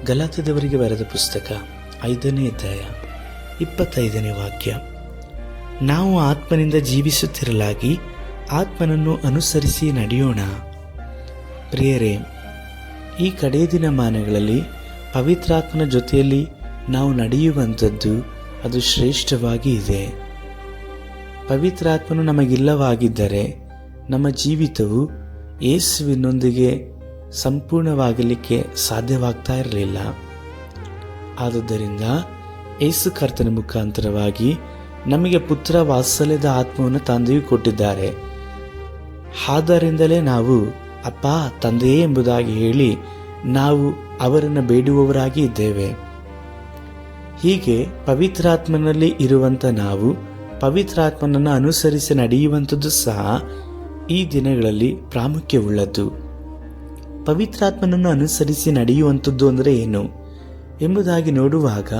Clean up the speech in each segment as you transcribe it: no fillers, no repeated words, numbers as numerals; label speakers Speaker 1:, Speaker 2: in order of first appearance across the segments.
Speaker 1: ಗಲಾತ್ಯದವರಿಗೆ ಬರೆದ ಪುಸ್ತಕ 5ನೇ ಅಧ್ಯಾಯ 25ನೇ ವಾಕ್ಯ. ನಾವು ಆತ್ಮನಿಂದ ಜೀವಿಸುತ್ತಿರಲಾಗಿ ಆತ್ಮನನ್ನು ಅನುಸರಿಸಿ ನಡೆಯೋಣ. ಪ್ರಿಯರೇ, ಈ ಕಡೇ ದಿನಮಾನಗಳಲ್ಲಿ ಪವಿತ್ರಾತ್ಮನ ಜೊತೆಯಲ್ಲಿ ನಾವು ನಡೆಯುವಂಥದ್ದು ಅದು ಶ್ರೇಷ್ಠವಾಗಿ ಇದೆ. ಪವಿತ್ರಾತ್ಮನು ನಮಗಿಲ್ಲವಾಗಿದ್ದರೆ ನಮ್ಮ ಜೀವಿತವು ಯೇಸುವಿನೊಂದಿಗೆ ಸಂಪೂರ್ಣವಾಗಲಿಕ್ಕೆ ಸಾಧ್ಯವಾಗ್ತಾ ಇರಲಿಲ್ಲ. ಆದುದರಿಂದ ಯೇಸು ಕರ್ತನ ಮುಖಾಂತರವಾಗಿ ನಮಗೆ ಪುತ್ರ ವಾತ್ಸಲ್ಯದ ಆತ್ಮವನ್ನು ತಂದೆಯು ಕೊಟ್ಟಿದ್ದಾರೆ. ಆದ್ದರಿಂದಲೇ ನಾವು ಅಪ್ಪ, ತಂದೆಯೇ ಎಂಬುದಾಗಿ ಹೇಳಿ ನಾವು ಅವರನ್ನು ಬೇಡುವವರಾಗಿ ಇದ್ದೇವೆ. ಹೀಗೆ ಪವಿತ್ರಾತ್ಮನಲ್ಲಿ ಇರುವಂಥ ನಾವು ಪವಿತ್ರಾತ್ಮನನ್ನು ಅನುಸರಿಸಿ ನಡೆಯುವಂಥದ್ದು ಸಹ ಈ ದಿನಗಳಲ್ಲಿ ಪ್ರಾಮುಖ್ಯವುಳ್ಳದ್ದು. ಪವಿತ್ರಾತ್ಮನನ್ನು ಅನುಸರಿಸಿ ನಡೆಯುವಂಥದ್ದು ಅಂದರೆ ಏನು ಎಂಬುದಾಗಿ ನೋಡುವಾಗ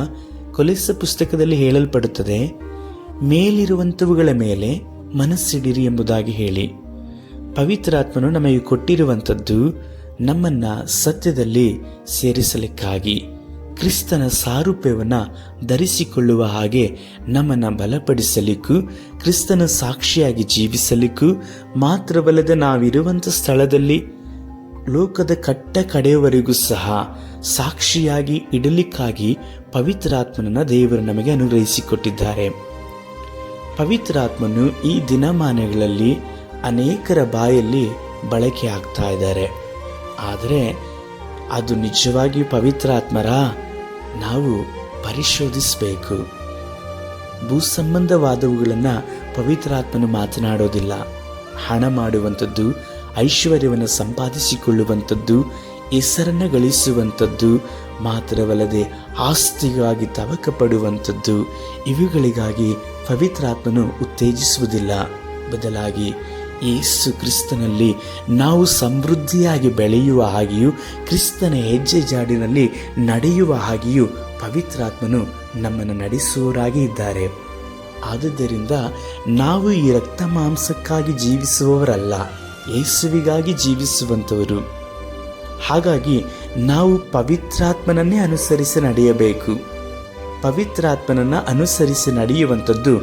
Speaker 1: ಕೊಲೊಸ್ಸೆ ಪುಸ್ತಕದಲ್ಲಿ ಹೇಳಲ್ಪಡುತ್ತದೆ, ಮೇಲಿರುವಂಥವುಗಳ ಮೇಲೆ ಮನಸ್ಸಿಡಿರಿ ಎಂಬುದಾಗಿ ಹೇಳಿ. ಪವಿತ್ರಾತ್ಮನು ನಮಗೆ ಕೊಟ್ಟಿರುವಂಥದ್ದು ನಮ್ಮನ್ನು ಸತ್ಯದಲ್ಲಿ ಸೇರಿಸಲಿಕ್ಕಾಗಿ, ಕ್ರಿಸ್ತನ ಸಾರೂಪ್ಯವನ್ನು ಧರಿಸಿಕೊಳ್ಳುವ ಹಾಗೆ ನಮ್ಮನ್ನು ಬಲಪಡಿಸಲಿಕ್ಕೂ, ಕ್ರಿಸ್ತನ ಸಾಕ್ಷಿಯಾಗಿ ಜೀವಿಸಲಿಕ್ಕೂ ಮಾತ್ರವಲ್ಲದೆ ನಾವಿರುವಂಥ ಸ್ಥಳದಲ್ಲಿ ಲೋಕದ ಕಡೆಯವರೆಗೂ ಸಹ ಸಾಕ್ಷಿಯಾಗಿ ಇಡಲಿಕ್ಕಾಗಿ ಪವಿತ್ರಾತ್ಮನನ್ನು ದೇವರು ನಮಗೆ ಅನುಗ್ರಹಿಸಿಕೊಟ್ಟಿದ್ದಾರೆ. ಪವಿತ್ರಾತ್ಮನು ಈ ದಿನಮಾನಗಳಲ್ಲಿ ಅನೇಕರ ಬಾಯಲ್ಲಿ ಬಳಕೆ ಆಗ್ತಾ ಇದ್ದಾರೆ. ಆದರೆ ಅದು ನಿಜವಾಗಿ ಪವಿತ್ರಾತ್ಮರ ನಾವು ಪರಿಶೋಧಿಸಬೇಕು. ಭೂಸಂಬಂಧವಾದವುಗಳನ್ನು ಪವಿತ್ರಾತ್ಮನು ಮಾತನಾಡೋದಿಲ್ಲ. ಹಣ ಮಾಡುವಂಥದ್ದು, ಐಶ್ವರ್ಯವನ್ನು ಸಂಪಾದಿಸಿಕೊಳ್ಳುವಂಥದ್ದು, ಹೆಸರನ್ನು ಗಳಿಸುವಂಥದ್ದು ಮಾತ್ರವಲ್ಲದೆ ಆಸ್ತಿಗಾಗಿ ತವಕ ಪಡುವಂಥದ್ದು, ಇವುಗಳಿಗಾಗಿ ಪವಿತ್ರಾತ್ಮನು ಉತ್ತೇಜಿಸುವುದಿಲ್ಲ. ಬದಲಾಗಿ ಯೇಸು ಕ್ರಿಸ್ತನಲ್ಲಿ ನಾವು ಸಮೃದ್ಧಿಯಾಗಿ ಬೆಳೆಯುವ ಹಾಗೆಯೂ, ಕ್ರಿಸ್ತನ ಹೆಜ್ಜೆ ಜಾಡಿನಲ್ಲಿ ನಡೆಯುವ ಹಾಗೆಯೂ ಪವಿತ್ರಾತ್ಮನು ನಮ್ಮನ್ನು ನಡೆಸುವವರಾಗಿ ಇದ್ದಾರೆ. ಆದುದರಿಂದ ನಾವು ಈ ರಕ್ತ ಮಾಂಸಕ್ಕಾಗಿ ಜೀವಿಸುವವರಲ್ಲ, ಯೇಸುವಿಗಾಗಿ ಜೀವಿಸುವಂಥವರು. ಹಾಗಾಗಿ ನಾವು ಪವಿತ್ರಾತ್ಮನನ್ನೇ ಅನುಸರಿಸಿ ನಡೆಯಬೇಕು. ಪವಿತ್ರಾತ್ಮನನ್ನು ಅನುಸರಿಸಿ ನಡೆಯುವಂಥದ್ದು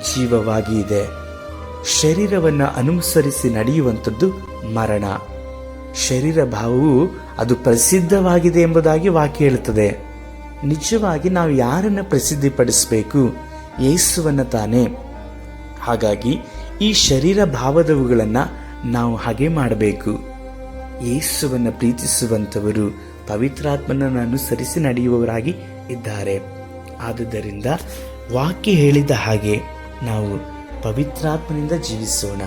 Speaker 1: ಜೀವವಾಗಿ ಇದೆ. ಶರೀರವನ್ನು ಅನುಸರಿಸಿ ನಡೆಯುವಂಥದ್ದು ಮರಣ. ಶರೀರ ಭಾವವು ಅದು ಪ್ರಸಿದ್ಧವಾಗಿದೆ ಎಂಬುದಾಗಿ ವಾಕ್ಯ ಹೇಳುತ್ತದೆ. ನಿಜವಾಗಿ ನಾವು ಯಾರನ್ನು ಪ್ರಸಿದ್ಧಿಪಡಿಸಬೇಕು? ಯೇಸುವನ್ನು ತಾನೇ. ಹಾಗಾಗಿ ಈ ಶರೀರ ಭಾವದವುಗಳನ್ನು ನಾವು ಹಾಗೆ ಮಾಡಬೇಕು. ಯೇಸುವನ್ನು ಪ್ರೀತಿಸುವಂಥವರು ಪವಿತ್ರಾತ್ಮನನ್ನು ಅನುಸರಿಸಿ ನಡೆಯುವವರಾಗಿ ಇದ್ದಾರೆ. ಆದುದರಿಂದ ವಾಕ್ಯ ಹೇಳಿದ ಹಾಗೆ ನಾವು ಪವಿತ್ರಾತ್ಮನಿಂದ ಜೀವಿಸೋಣ,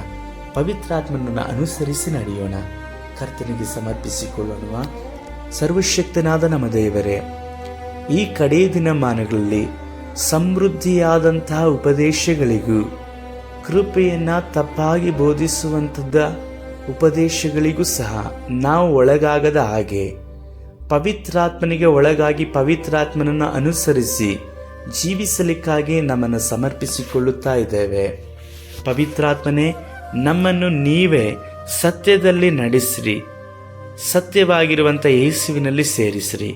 Speaker 1: ಪವಿತ್ರಾತ್ಮನನ್ನು ಅನುಸರಿಸಿ ನಡೆಯೋಣ. ಕರ್ತನಿಗೆ ಸಮರ್ಪಿಸಿಕೊಳ್ಳೋಣ. ಸರ್ವಶಕ್ತನಾದ ನಮ್ಮ ದೇವರೇ, ಈ ಕಡೇ ದಿನಮಾನಗಳಲ್ಲಿ ಸಮೃದ್ಧಿಯಾದಂತಹ ಉಪದೇಶಗಳಿಗೂ, ಕೃಪೆಯನ್ನು ತಪ್ಪಾಗಿ ಬೋಧಿಸುವಂಥದ್ದ ಉಪದೇಶಗಳಿಗೂ ಸಹ ನಾವು ಒಳಗಾಗದ ಹಾಗೆ ಪವಿತ್ರಾತ್ಮನಿಗೆ ಒಳಗಾಗಿ ಪವಿತ್ರಾತ್ಮನನ್ನು ಅನುಸರಿಸಿ ಜೀವಿಸಲಿಕ್ಕಾಗಿ ನಮ್ಮನ್ನು ಸಮರ್ಪಿಸಿಕೊಳ್ಳುತ್ತಾ ಇದ್ದೇವೆ. ಪವಿತ್ರಾತ್ಮನೇ, ನಮ್ಮನ್ನು ನೀವೇ ಸತ್ಯದಲ್ಲಿ ನಡೆಸಿರಿ, ಸತ್ಯವಾಗಿರುವಂಥ ಯೇಸುವಿನಲ್ಲಿ ಸೇರಿಸಿರಿ.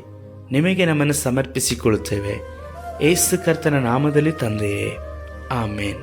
Speaker 1: ನಿಮಗೆ ನಮ್ಮನ್ನು ಸಮರ್ಪಿಸಿಕೊಳ್ಳುತ್ತೇವೆ. ಯೇಸು ಕರ್ತನ ನಾಮದಲ್ಲಿ ತಂದೆಯೇ, ಆಮೇನ್.